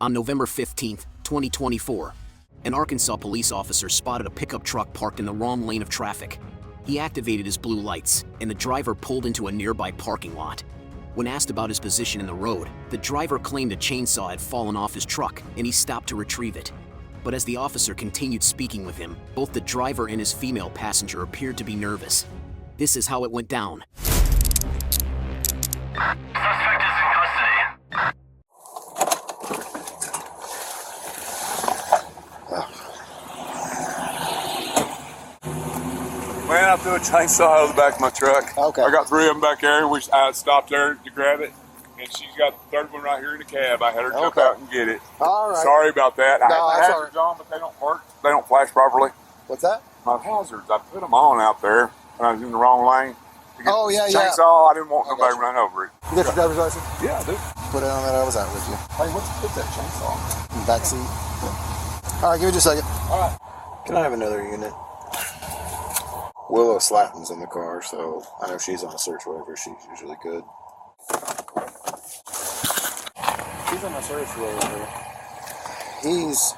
On November 15, 2024, an Arkansas police officer spotted a pickup truck parked in the wrong lane of traffic. He activated his blue lights, and the driver pulled into a nearby parking lot. When asked about his position in the road, the driver claimed a chainsaw had fallen off his truck, and he stopped to retrieve it. But as the officer continued speaking with him, both the driver and his female passenger appeared to be nervous. This is how it went down. Man, I threw a chainsaw out of the back of my truck. Okay. I got 3 of them back there. I stopped there to grab it, and she's got the third one right here in the cab. I had her jump out and get it. All right. Sorry about that. I No, have that's the hazards on, but they don't work. They don't flash properly. What's that? My hazards, I put them on out there when I was in the wrong lane. To get Oh, the yeah. chainsaw, I didn't want I nobody got to you. run over it. You got your driver's license? Yeah, I do. Put it on that I was out with you. Hey, what's that chainsaw? In the back seat. All right, give me just a second. All right. Can I have another unit? Willow Slatton's in the car, so I know she's on a search waiver. She's usually good. He's on a search waiver. He's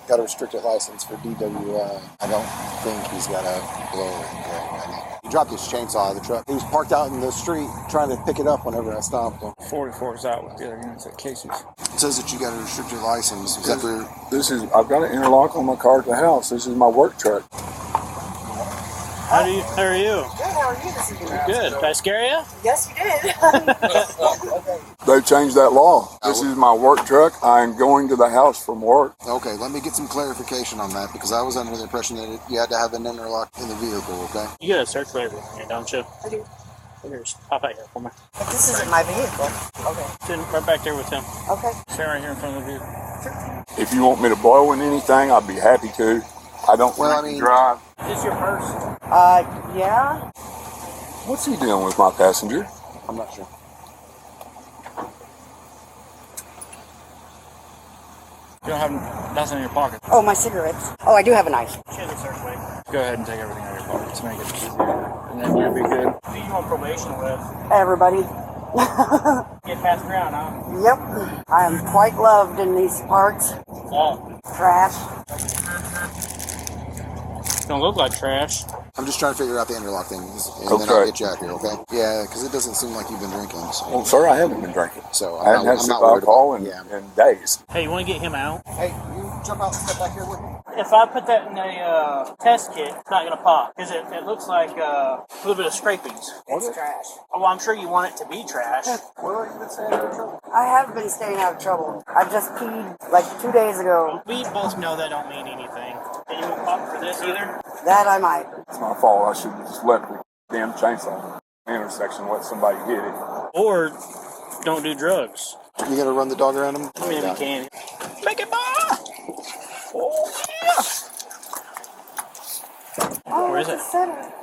got a restricted license for DWI. I don't think he's got a blower or anything. He dropped his chainsaw out of the truck. He was parked out in the street trying to pick it up whenever I stopped him. 44's out with the other units at Casey's. It says that you got a restricted license. Is that for... I've got an interlock on my car at the house. This is my work truck. How are you? Good, how are you this evening? Good. Did I scare you? Yes, you did. They changed that law. This is my work truck. I'm going to the house from work. Okay, let me get some clarification on that because I was under the impression that you had to have an interlock in the vehicle, okay? You got a search waiver here, don't you? I do. Here's, pop out here for me. But this isn't my vehicle. Okay. Sit right back there with him. Okay. Stand right here in front of the vehicle. If you want me to blow in anything, I'd be happy to. I don't Well, drink I mean- and drive. Is your purse? Yeah. What's he doing with my passenger? I'm not sure. You don't have nothing in your pocket. Oh, my cigarettes. Oh, I do have a knife. She has a search waiver. Go ahead and take everything out of your pocket to make it easier. And then you'll be good. Who you on probation with? Everybody. Get passed around, huh? Yep. I am quite loved in these parts. Oh, Trash. don't look like trash. I'm just trying to figure out the interlock thing, and then Okay. I'll get you out here, okay? Yeah, because it doesn't seem like you've been drinking. So, Well, sir, I haven't been drinking. so I haven't had a I'm sip not of worried alcohol about in, it. Yeah. in days. Hey, you want to get him out? Hey, you jump out and step back here with me. If I put that in a test kit, it's not going to pop because it looks like a little bit of scrapings. It's trash. Oh, well, I'm sure you want it to be trash. Where have you been staying in trouble? I have been staying out of trouble. I just peed like 2 days ago. We both know that don't mean anything. And you won't pop for this either? That I might. It's my fault. I should have just left the damn chainsaw in the intersection and let somebody hit it. Or don't do drugs. You gonna run the dog around him? I mean, we can. Make it bar! Oh, yeah! Oh, Where is it's it? a center.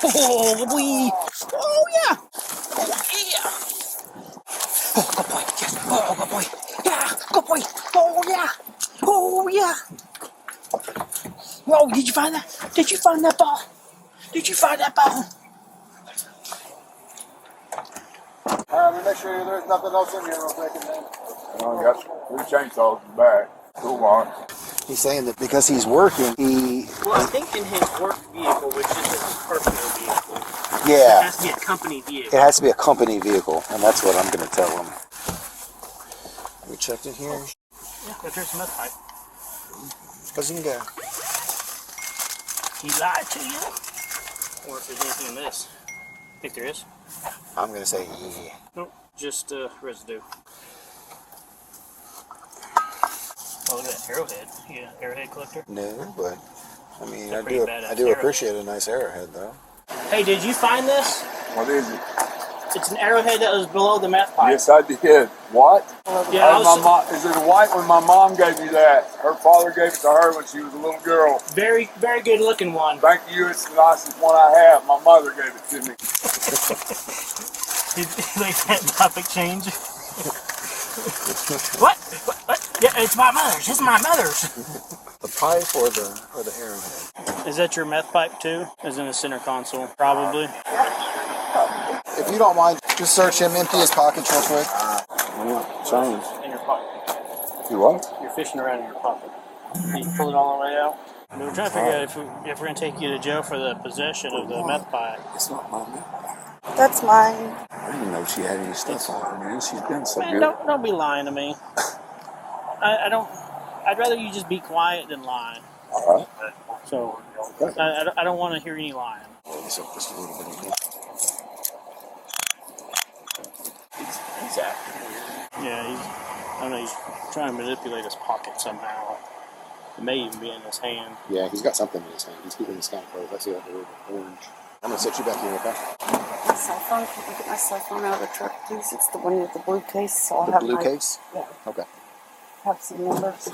Oh, boy! Oh, yeah! Oh, yeah! Oh, good boy! Yes! Oh, good boy! Yeah! Good boy! Oh, yeah! Oh, yeah! Whoa, did you find that? Did you find that ball? Did you find that ball? Make sure there's nothing else in here real quick. And then... I got 3 chainsaws in the back. Toolbox. He's saying that because he's working, he... Well, I think in his work vehicle, which is his personal vehicle, it Yeah, has to be a company vehicle. it has to be a company vehicle, and that's what I'm gonna tell him. We checked in here. Yeah, but there's a meth pipe. Doesn't go. He lied to you? Or if there's anything in this. Think there is? I'm gonna say yeah. Nope, just residue. Oh, look at that arrowhead. Yeah, arrowhead collector. No, but I mean, It's a I pretty do badass appreciate a nice arrowhead though. Hey, did you find this? What is it? It's an arrowhead that was below the meth pipe. Yes, I did. What? Yeah, I was, Is it a white one? My mom gave me that. Her father gave it to her when she was a little girl. very, very good looking one. Thank you. It's the nicest one I have. My mother gave it to me. Did you make that topic change? What? What? Yeah, it's my mother's. It's my mother's. The pipe or the arrowhead? Is that your meth pipe too? Is in the center console? Probably. If you don't mind, just search him, empty his pockets real quick. Change. In your pocket. You what? You're fishing around in your pocket. You can pull it all the way out. We were trying to figure out if we're going to take you to jail for the possession of the meth pipe. It's not my milk. That's mine. I didn't know she had any stuff on her, man. She's been so Man, good. don't be lying to me. I don't. I'd rather you just be quiet than lie. All right. So Okay. I don't want to hear any lying. So just a little bit of He's acting weird. Yeah, I don't know. He's trying to manipulate his pocket somehow. It may even be in his hand. Yeah, he's got something in his hand. He's keeping his hand closed. I see that little orange. I'm gonna set you back here, okay? My cell phone. Can you get my cell phone out of the truck, please? It's the one with the blue case. So I'll The have blue my, case? Yeah. Okay. Have some numbers.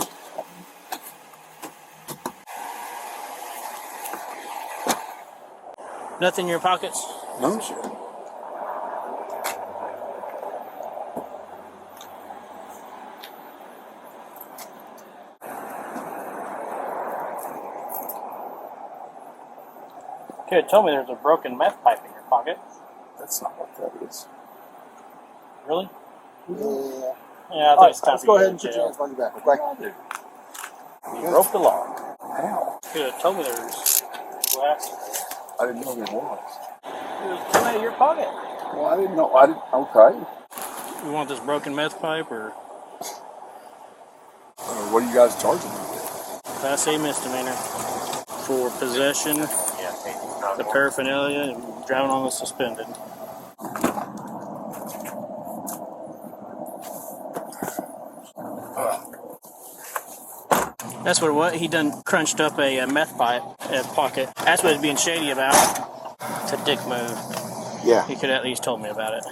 Nothing in your pockets? No, sure. Kid told me there's a broken meth pipe in your pocket. That's not what that is. Really? Yeah. Yeah, I think it's time Let's to go go ahead to and put your jail. hands on your back, okay? You broke the law. How? Kid told me there was glass. I didn't know there was. It was coming out of your pocket. Well, I didn't know. I didn't. Okay. You want this broken meth pipe or What are you guys charging me with? Class A misdemeanor for possession, the paraphernalia, and driving on the suspended. That's what it was. He done crunched up a meth pipe pocket. That's what he's being shady about. It's a dick move. Yeah. He could at least told me about it.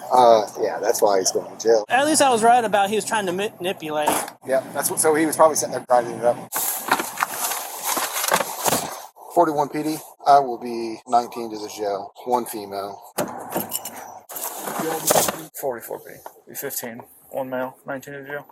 Yeah, that's why he's going to jail. At least I was right about he was trying to manipulate. Yeah, that's what. So he was probably sitting there grinding it up. 41 PD. I will be 19 to the jail. One female. 44B. Be 15. One male, 19 in jail.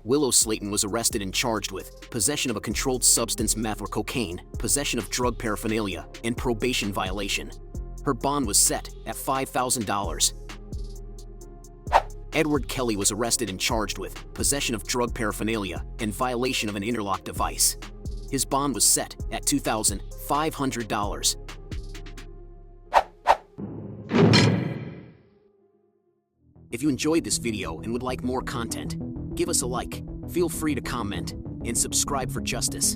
Willow Slayton was arrested and charged with possession of a controlled substance, meth or cocaine, possession of drug paraphernalia, and probation violation. Her bond was set at $5,000. Edward Kelly was arrested and charged with possession of drug paraphernalia and violation of an interlock device. His bond was set at $2,500. If you enjoyed this video and would like more content, give us a like, feel free to comment, and subscribe for justice.